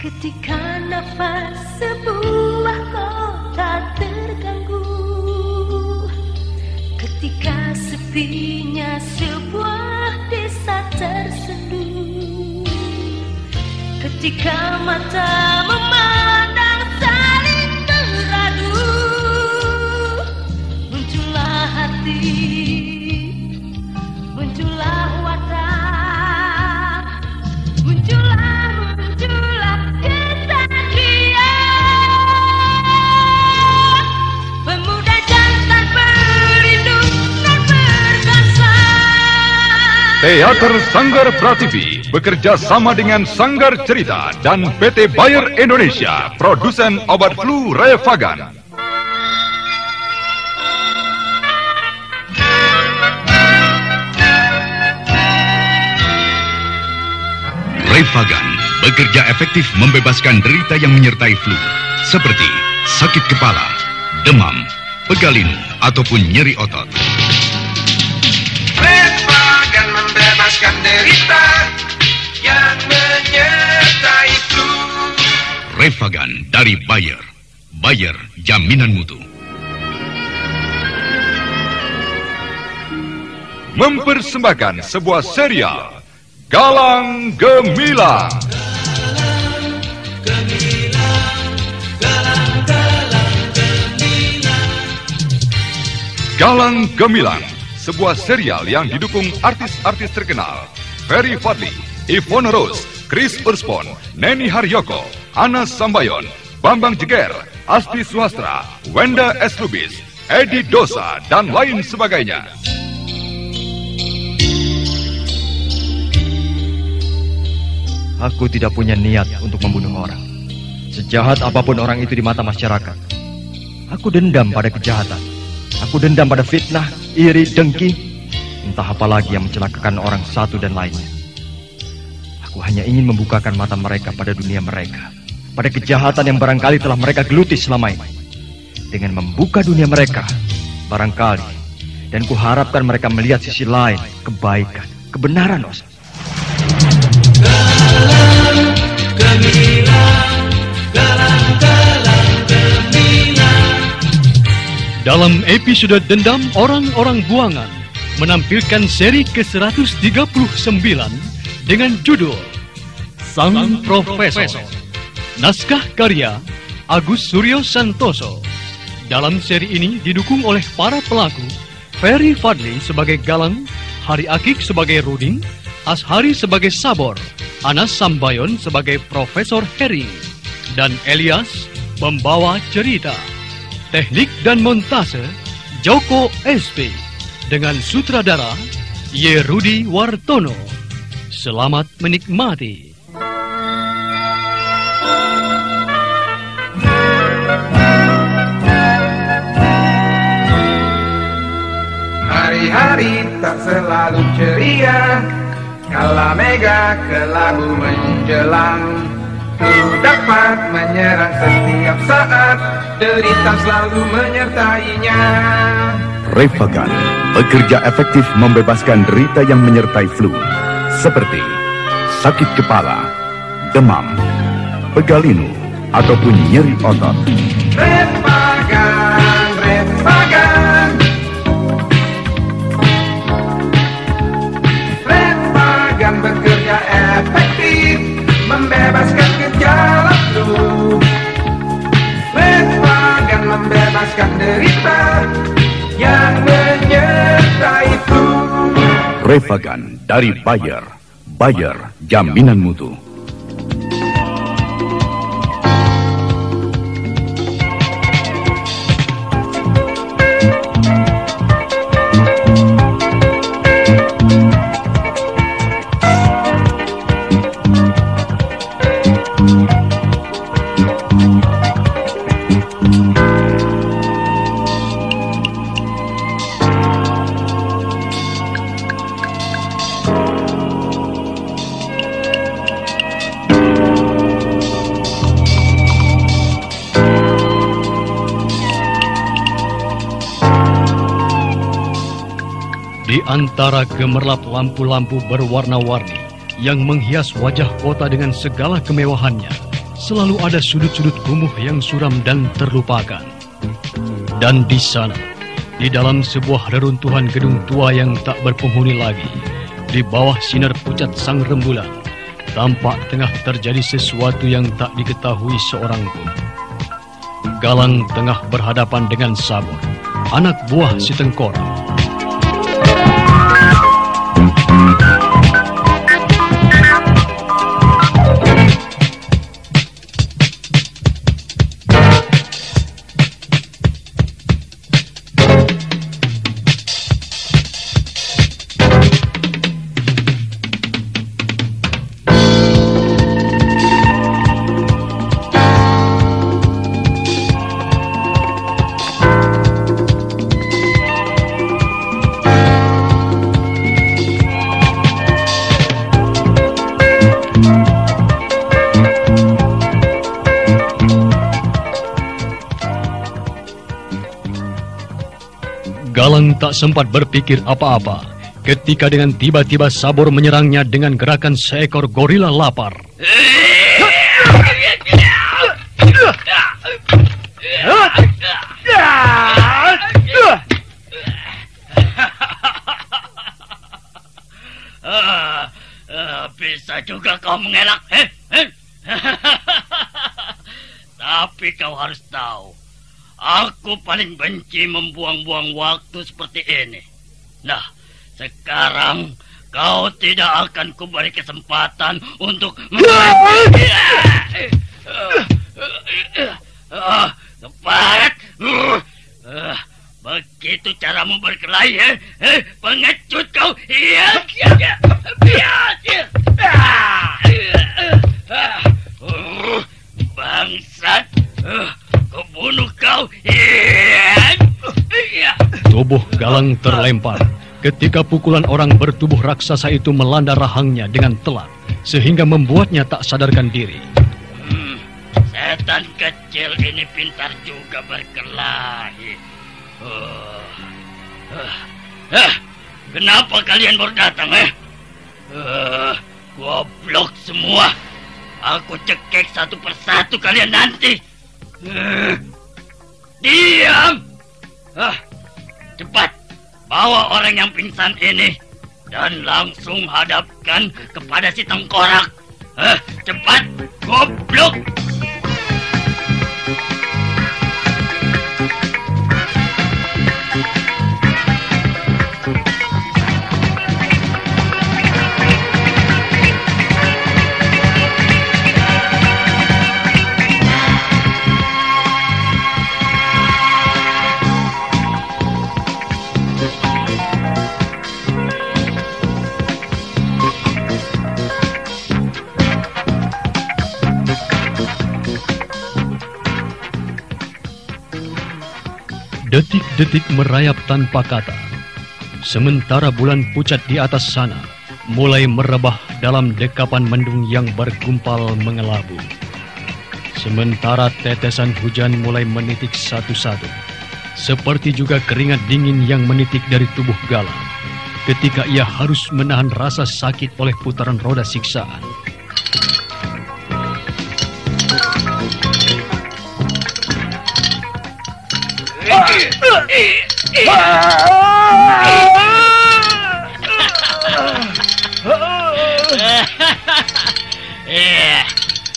Ketika nafas sebuah kota terganggu, ketika sepinya sebuah desa tersenduh, ketika mata memandang saling teradu, muncullah hati, muncullah wadah, muncullah kesatria, pemuda jantan pelindung dan perkasa. Teater Sanggar Prativi bekerja sama dengan Sanggar Cerita dan PT Bayer Indonesia, produsen obat flu Revagan. Revagan bekerja efektif membebaskan derita yang menyertai flu, seperti sakit kepala, demam, pegalinu, ataupun nyeri otot. Revagan membebaskan derita yang menyertai flu. Revagan dari Bayer. Bayer, jaminan mutu. Mempersembahkan sebuah serial Galang Gemilang. Galang Gemilang, sebuah serial yang didukung artis-artis terkenal Ferry Fadli, Ivone Rose, Chris Urspon, Neni Haryoko, Anas Sambayon, Bambang Jeger, Asti Suhastra, Wenda S. Lubis, Edi Dosa, dan lain sebagainya. Aku tidak punya niat untuk membunuh orang. Sejahat apapun orang itu di mata masyarakat, aku dendam pada kejahatan. Aku dendam pada fitnah, iri, dengki, entah apa lagi yang mencelakakan orang satu dan lainnya. Aku hanya ingin membukakan mata mereka pada dunia mereka, pada kejahatan yang barangkali telah mereka geluti selama ini. Dengan membuka dunia mereka, barangkali, dan kuharapkan mereka melihat sisi lain, kebaikan, kebenaran, Os. Galang Gemilang, galang gemilang. Dalam episode Dendam Orang-Orang Buangan menampilkan seri ke-139 dengan judul Sang Profesor. Naskah karya Agus Suryo Santoso. Dalam seri ini didukung oleh para pelaku Ferry Fadli sebagai Galang, Hari Akik sebagai Ruding, Ashari sebagai Sabor, Anas Sambayon sebagai Profesor Hering, dan Elias membawa cerita. Teknik dan montase Joko SP dengan sutradara Yerudi Wartono. Selamat menikmati. Hari-hari tak selalu ceria, kala mega kelabu menjelang. Flu dapat menyerang setiap saat, derita selalu menyertainya. Revagan bekerja efektif membebaskan derita yang menyertai flu, seperti sakit kepala, demam, pegalinu, ataupun nyeri otot. Revagan, Revagan. Revagan bekerja efektif membebaskan gejala flu. Revagan membebaskan derita yang menyertai flu. Revagan dari Bayer. Bayer, jaminan mutu. Di antara gemerlap lampu-lampu berwarna-warni yang menghias wajah kota dengan segala kemewahannya, selalu ada sudut-sudut kumuh yang suram dan terlupakan. Dan di sana, di dalam sebuah reruntuhan gedung tua yang tak berpenghuni lagi, di bawah sinar pucat sang rembulan, tampak tengah terjadi sesuatu yang tak diketahui seorang pun. Galang tengah berhadapan dengan Sabor, anak buah si Tengkorak. Galang tak sempat berpikir apa-apa ketika dengan tiba-tiba Sabor menyerangnya dengan gerakan seekor gorila lapar. Bisa juga kau mengelak, Tapi kau harus tahu, aku paling benci membuang-buang waktu seperti ini. Nah, sekarang kau tidak akan kuberi kesempatan untuk Keparat. Begitu caramu berkelahi, pengecut kau. Bangsat. Kubunuh kau. Tubuh Galang terlempar ketika pukulan orang bertubuh raksasa itu melanda rahangnya dengan telak, sehingga membuatnya tak sadarkan diri. Setan kecil ini pintar juga berkelahi. Kenapa kalian baru datang, goblok semua. Aku cekek satu persatu kalian nanti. Diam! Cepat, bawa orang yang pingsan ini dan langsung hadapkan kepada si Tengkorak. Cepat, goblok! Detik-detik merayap tanpa kata. Sementara bulan pucat di atas sana mulai merebah dalam dekapan mendung yang bergumpal mengelabu. Sementara tetesan hujan mulai menitik satu-satu, seperti juga keringat dingin yang menitik dari tubuh Galang ketika ia harus menahan rasa sakit oleh putaran roda siksaan.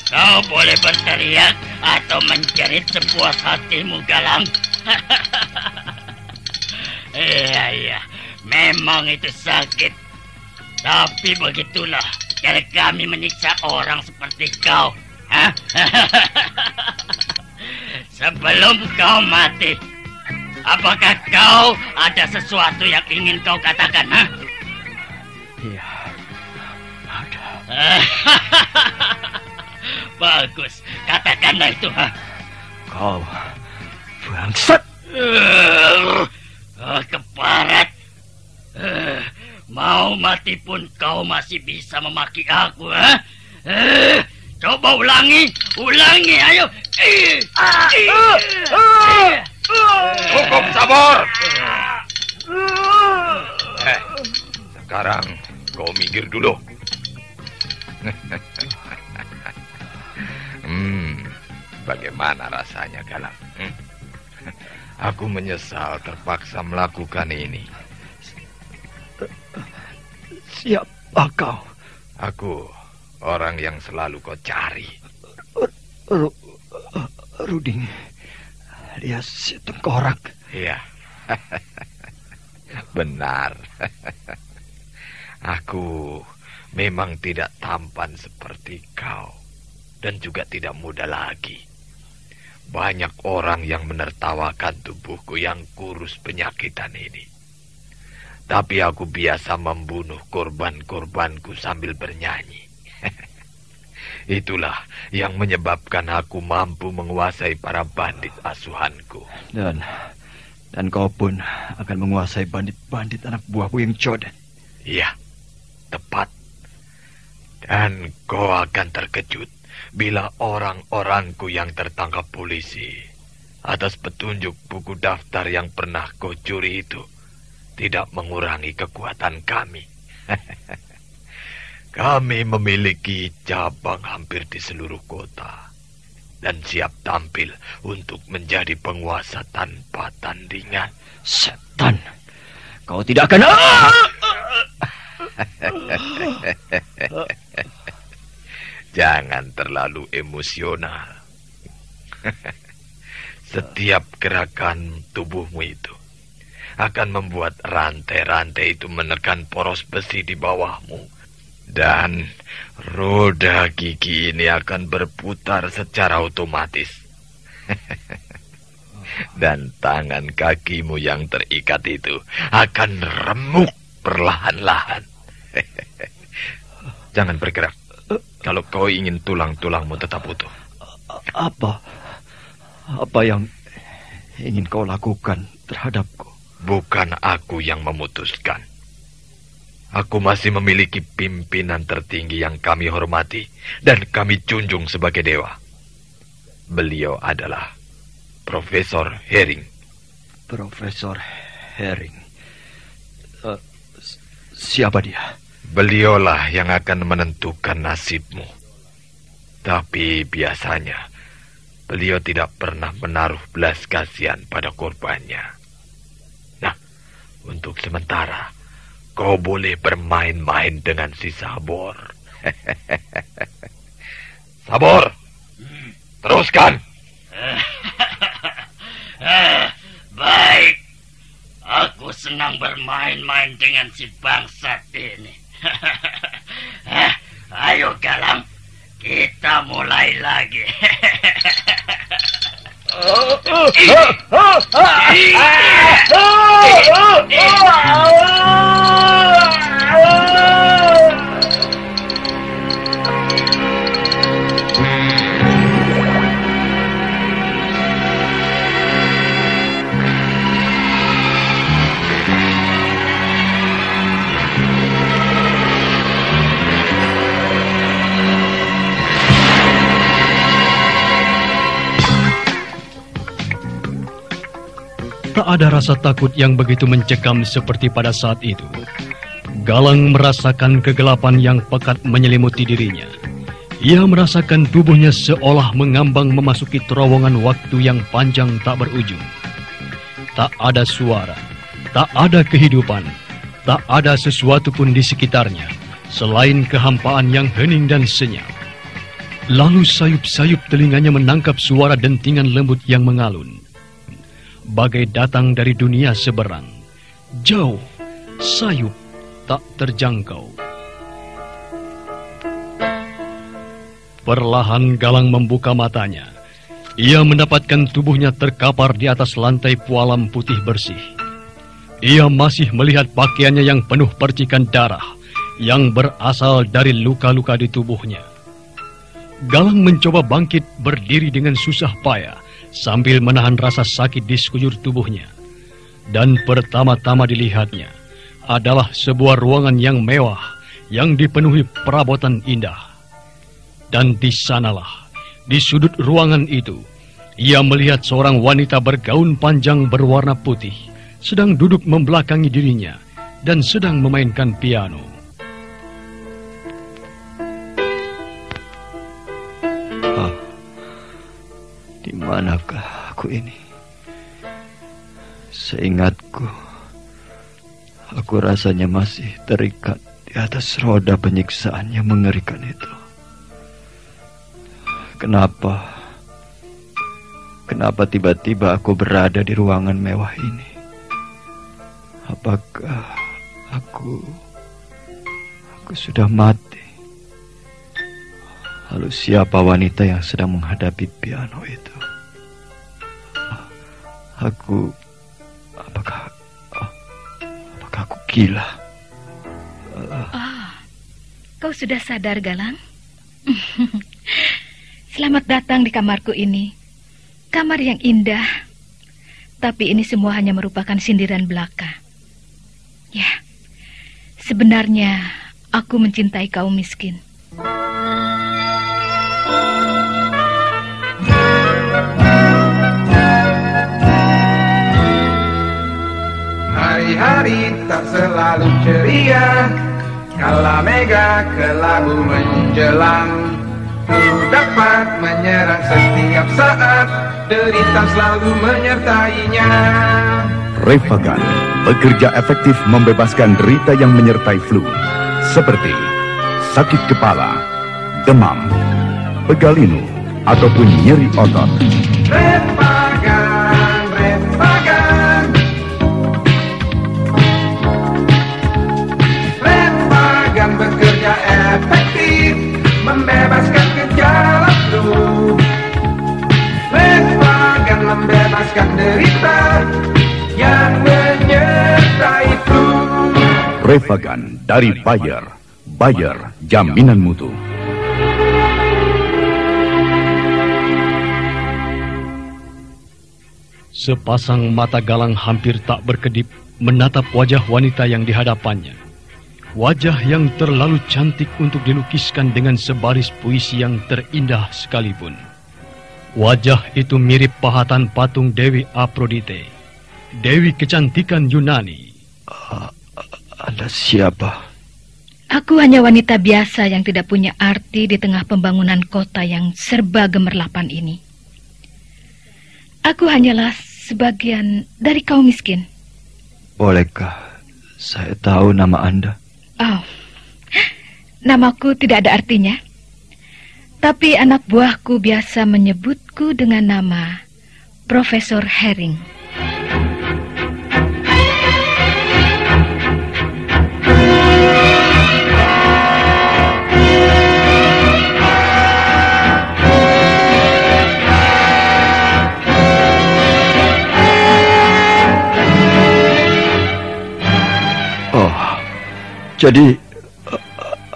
Kau boleh berteriak atau menjerit sepuas hatimu, Galang. Iya, memang itu sakit. Tapi begitulah cara kami menyiksa orang seperti kau. Sebelum kau mati, apakah kau ada sesuatu yang ingin kau katakan, Iya, ada. Bagus, katakanlah itu, Kau bangsat. Keparat. Mau mati pun kau masih bisa memaki aku, Coba ulangi, ayo. Cukup, Sabor. Sekarang kau minggir dulu. Bagaimana rasanya, Galang? Aku menyesal terpaksa melakukan ini. Siapa kau? Aku orang yang selalu kau cari. Ruding alias si Tengkorak. Iya. Benar. Aku memang tidak tampan seperti kau dan juga tidak muda lagi. Banyak orang yang menertawakan tubuhku yang kurus penyakitan ini. Tapi aku biasa membunuh korban-korbanku sambil bernyanyi. Itulah yang menyebabkan aku mampu menguasai para bandit asuhanku. Dan kau pun akan menguasai bandit-bandit anak buahku yang codet. Iya, tepat. Dan kau akan terkejut bila orang-orangku yang tertangkap polisi atas petunjuk buku daftar yang pernah kau curi itu tidak mengurangi kekuatan kami. Kami memiliki cabang hampir di seluruh kota dan siap tampil untuk menjadi penguasa tanpa tandingan. Setan, kau tidak akan... Jangan terlalu emosional. Setiap gerakan tubuhmu itu akan membuat rantai-rantai itu menekan poros besi di bawahmu. Dan roda gigi ini akan berputar secara otomatis. Dan tangan kakimu yang terikat itu akan remuk perlahan-lahan. Jangan bergerak. Kalau kau ingin tulang-tulangmu tetap utuh. Apa yang ingin kau lakukan terhadapku? Bukan aku yang memutuskan. Aku masih memiliki pimpinan tertinggi yang kami hormati dan kami junjung sebagai dewa. Beliau adalah Profesor Herring. Profesor Herring. Siapa dia? Beliaulah yang akan menentukan nasibmu. Tapi biasanya beliau tidak pernah menaruh belas kasihan pada korbannya. Nah, untuk sementara kau boleh bermain-main dengan si Sabor. Sabor, teruskan. Baik, aku senang bermain-main dengan si bangsat ini. Ayo Galang, kita mulai lagi. Tak ada rasa takut yang begitu mencekam seperti pada saat itu. Galang merasakan kegelapan yang pekat menyelimuti dirinya. Ia merasakan tubuhnya seolah mengambang memasuki terowongan waktu yang panjang tak berujung. Tak ada suara, tak ada kehidupan, tak ada sesuatu pun di sekitarnya, selain kehampaan yang hening dan senyap. Lalu sayup-sayup telinganya menangkap suara dentingan lembut yang mengalun. Bagai datang dari dunia seberang, jauh, sayup, tak terjangkau. Perlahan Galang membuka matanya. Ia mendapatkan tubuhnya terkapar di atas lantai pualam putih bersih. Ia masih melihat pakaiannya yang penuh percikan darah, yang berasal dari luka-luka di tubuhnya. Galang mencoba bangkit berdiri dengan susah payah, sambil menahan rasa sakit di sekujur tubuhnya. Dan pertama-tama dilihatnya adalah sebuah ruangan yang mewah, yang dipenuhi perabotan indah. Dan di sanalah, di sudut ruangan itu, ia melihat seorang wanita bergaun panjang berwarna putih, sedang duduk membelakangi dirinya, dan sedang memainkan piano. Manakah aku ini? Seingatku, aku rasanya masih terikat di atas roda penyiksaan yang mengerikan itu. Kenapa tiba-tiba aku berada di ruangan mewah ini? Apakah aku sudah mati? Lalu siapa wanita yang sedang menghadapi piano itu? Apakah aku gila? Kau sudah sadar, Galang? Selamat datang di kamarku ini. Kamar yang indah. Tapi ini semua hanya merupakan sindiran belaka. Ya, sebenarnya aku mencintai kaum miskin. Hari-hari tak selalu ceria, kala mega kelabu menjelang. Ku dapat menyerang setiap saat, derita selalu menyertainya. Refagan bekerja efektif membebaskan derita yang menyertai flu, seperti sakit kepala, demam, pegalinu, ataupun nyeri otot. Refagan, Refagan, Refagan bekerja efektif, membebaskan gejala flu. Refagan membebaskan derita yang menyertai flu. Refagan dari Bayer. Bayer, jaminan mutu. Sepasang mata Galang hampir tak berkedip menatap wajah wanita yang dihadapannya. Wajah yang terlalu cantik untuk dilukiskan dengan sebaris puisi yang terindah sekalipun. Wajah itu mirip pahatan patung Dewi Aphrodite, Dewi kecantikan Yunani. Anda siapa? Aku hanya wanita biasa yang tidak punya arti di tengah pembangunan kota yang serba gemerlapan ini. Aku hanyalah sebagian dari kaum miskin. Bolehkah saya tahu nama Anda? Oh, namaku tidak ada artinya. Tapi anak buahku biasa menyebutku dengan nama Profesor Herring. Jadi,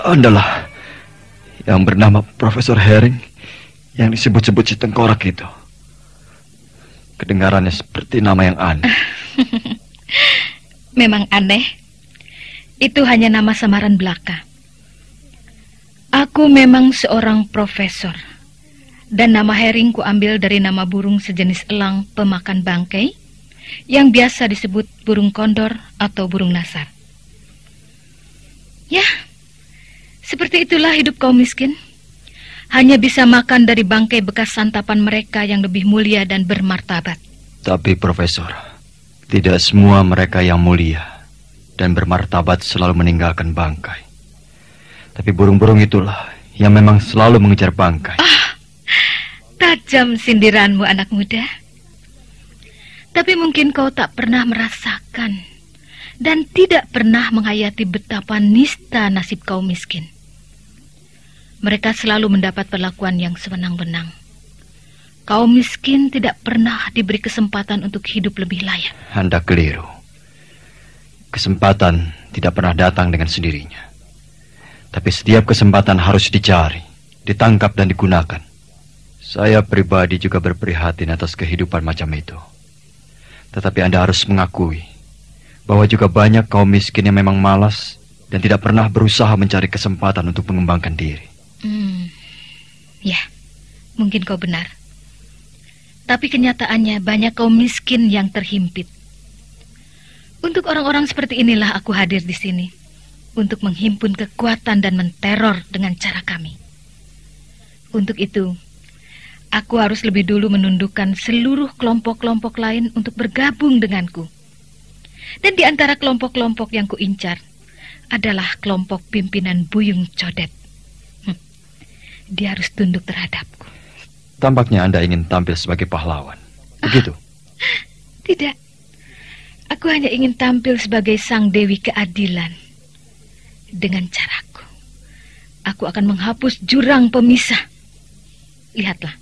Andalah yang bernama Profesor Herring yang disebut-sebut si tengkorak itu. Kedengarannya seperti nama yang aneh. Memang aneh. Itu hanya nama samaran belaka. Aku memang seorang profesor. Dan nama Herring ku ambil dari nama burung sejenis elang pemakan bangkai yang biasa disebut burung kondor atau burung nasar. Ya, seperti itulah hidup kaum miskin. Hanya bisa makan dari bangkai bekas santapan mereka yang lebih mulia dan bermartabat. Tapi Profesor, tidak semua mereka yang mulia dan bermartabat selalu meninggalkan bangkai. Tapi burung-burung itulah yang memang selalu mengejar bangkai. Tajam sindiranmu, anak muda. Tapi mungkin kau tak pernah merasakan dan tidak pernah menghayati betapa nista nasib kaum miskin. Mereka selalu mendapat perlakuan yang sewenang-wenang. Kaum miskin tidak pernah diberi kesempatan untuk hidup lebih layak. Anda keliru. Kesempatan tidak pernah datang dengan sendirinya. Tapi setiap kesempatan harus dicari, ditangkap dan digunakan. Saya pribadi juga berprihatin atas kehidupan macam itu. Tetapi Anda harus mengakui bahwa juga banyak kaum miskin yang memang malas dan tidak pernah berusaha mencari kesempatan untuk mengembangkan diri. Ya, mungkin kau benar. Tapi kenyataannya banyak kaum miskin yang terhimpit. Untuk orang-orang seperti inilah aku hadir di sini, untuk menghimpun kekuatan dan menteror dengan cara kami. Untuk itu, Aku harus lebih dulu menundukkan seluruh kelompok-kelompok lain untuk bergabung denganku. Dan di antara kelompok-kelompok yang kuincar adalah kelompok pimpinan Buyung Codet. Dia harus tunduk terhadapku. Tampaknya Anda ingin tampil sebagai pahlawan. Begitu? Tidak. Aku hanya ingin tampil sebagai sang Dewi Keadilan. Dengan caraku, aku akan menghapus jurang pemisah. Lihatlah.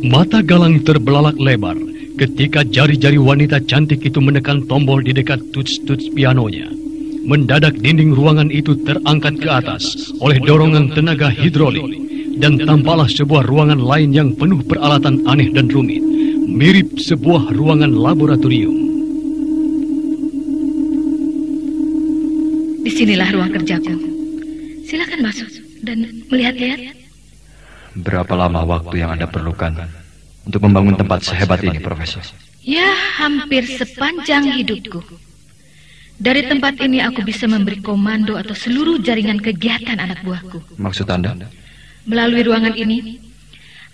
Mata Galang terbelalak lebar ketika jari-jari wanita cantik itu menekan tombol di dekat tuts-tuts pianonya. Mendadak dinding ruangan itu terangkat ke atas oleh dorongan tenaga hidrolik dan tampaklah sebuah ruangan lain yang penuh peralatan aneh dan rumit, mirip sebuah ruangan laboratorium. Disinilah ruang kerjaku. Silakan masuk dan melihat-lihat. Berapa lama waktu yang Anda perlukan untuk membangun tempat sehebat ini, Profesor? Ya, hampir sepanjang hidupku. Dari tempat ini aku bisa memberi komando atau seluruh jaringan kegiatan anak buahku. Maksud Anda? Melalui ruangan ini,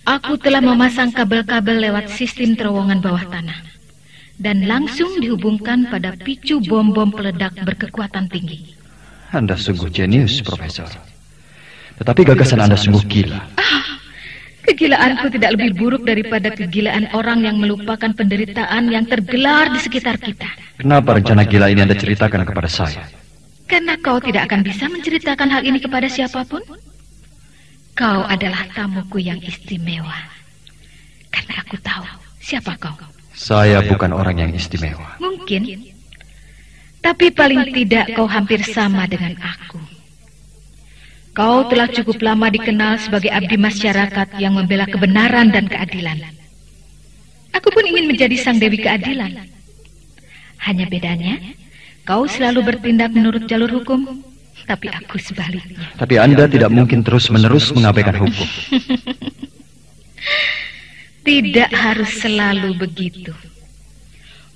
aku telah memasang kabel-kabel lewat sistem terowongan bawah tanah dan langsung dihubungkan pada picu bom-bom peledak berkekuatan tinggi. Anda sungguh jenius, Profesor. Tetapi gagasan Anda sungguh gila. Kegilaanku tidak lebih buruk daripada kegilaan orang yang melupakan penderitaan yang tergelar di sekitar kita. Kenapa rencana gila ini Anda ceritakan kepada saya? Karena kau tidak akan bisa menceritakan hal ini kepada siapapun. Kau adalah tamuku yang istimewa. Karena aku tahu siapa kau. Saya bukan orang yang istimewa. Mungkin. Tapi paling tidak kau hampir sama dengan aku. Kau telah cukup lama dikenal sebagai abdi masyarakat yang membela kebenaran dan keadilan. Aku pun ingin menjadi sang Dewi Keadilan. Hanya bedanya, kau selalu bertindak menurut jalur hukum, tapi aku sebaliknya. Tapi Anda tidak mungkin terus-menerus mengabaikan hukum. Tidak harus selalu begitu.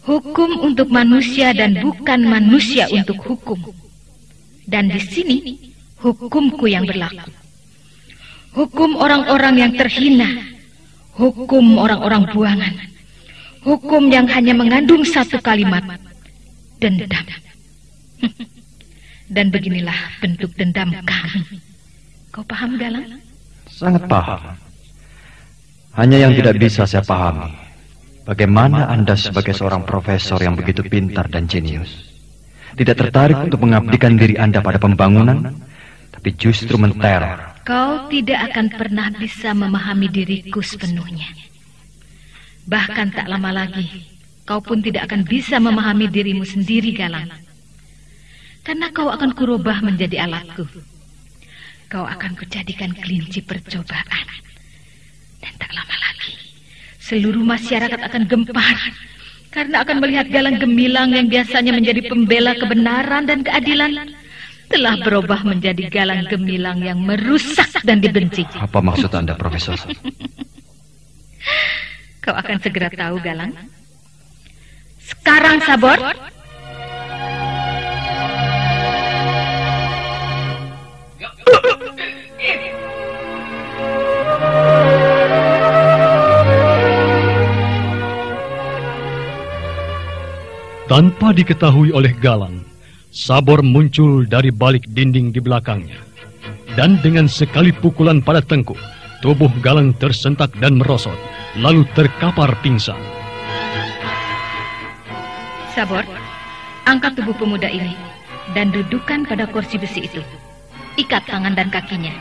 Hukum untuk manusia dan bukan manusia untuk hukum. Dan di sini, hukumku yang berlaku. Hukum orang-orang yang terhina. Hukum orang-orang buangan. Hukum yang hanya mengandung satu kalimat. Dendam. Dan beginilah bentuk dendam kami. Kau paham, Galang? Sangat paham. Hanya yang tidak bisa saya pahami, bagaimana Anda sebagai seorang profesor yang begitu pintar dan jenius tidak tertarik untuk mengabdikan diri Anda pada pembangunan, tapi justru menteror. Kau tidak akan pernah bisa memahami diriku sepenuhnya. Bahkan tak lama lagi, kau pun tidak akan bisa memahami dirimu sendiri, Galang. Karena kau akan kurubah menjadi alatku. Kau akan kujadikan kelinci percobaan. Dan tak lama lagi, seluruh masyarakat akan gempar karena akan melihat Galang Gemilang yang biasanya menjadi pembela kebenaran dan keadilan telah berubah menjadi Galang Gemilang yang merusak dan dibenci. Apa maksud Anda, Profesor? Kau akan segera tahu, Galang. Sekarang, Sabor. Tanpa diketahui oleh Galang, Sabor muncul dari balik dinding di belakangnya. Dan dengan sekali pukulan pada tengkuk, tubuh Galang tersentak dan merosot, lalu terkapar pingsan. Sabor, angkat tubuh pemuda ini dan dudukkan pada kursi besi itu. Ikat tangan dan kakinya.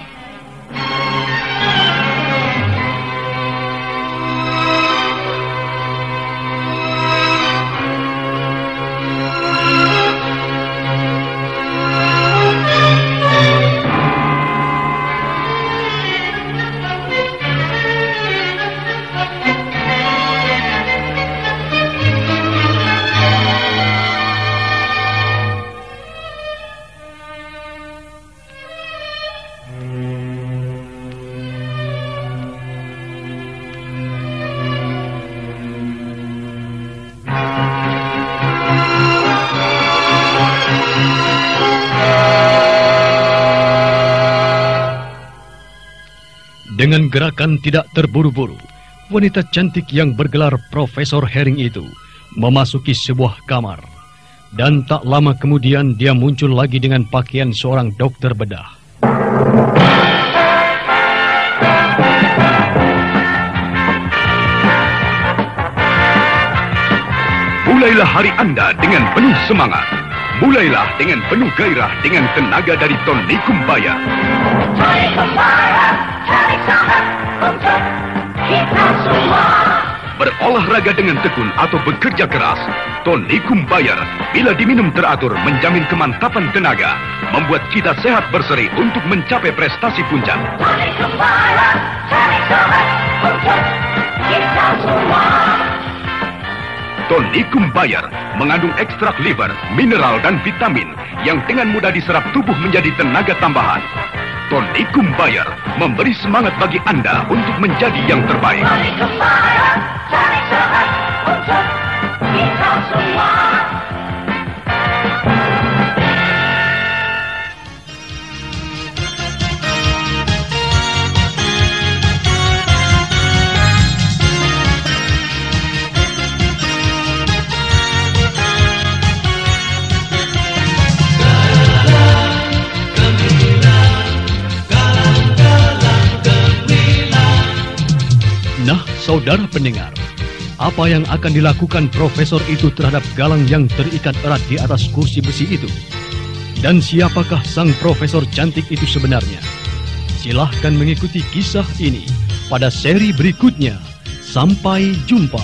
Dengan gerakan tidak terburu-buru, wanita cantik yang bergelar Profesor Hering itu memasuki sebuah kamar. Dan tak lama kemudian dia muncul lagi dengan pakaian seorang dokter bedah. Mulailah hari Anda dengan penuh semangat. Mulailah dengan penuh gairah dengan tenaga dari Tonikum Bayer. Tonikum Bayer, cari sehat untuk kita semua. Berolahraga dengan tekun atau bekerja keras, Tonikum Bayer bila diminum teratur menjamin kemantapan tenaga, membuat kita sehat berseri untuk mencapai prestasi puncak. Tonikum Bayer, cari sehat untuk kita semua. Tonikum Bayer mengandung ekstrak liver, mineral dan vitamin yang dengan mudah diserap tubuh menjadi tenaga tambahan. Tonikum Bayer memberi semangat bagi Anda untuk menjadi yang terbaik. Tonikum Bayer, cari sehat untuk kita semua. Nah, saudara pendengar, apa yang akan dilakukan profesor itu terhadap Galang yang terikat erat di atas kursi besi itu? Dan siapakah sang profesor cantik itu sebenarnya? Silahkan mengikuti kisah ini pada seri berikutnya. Sampai jumpa.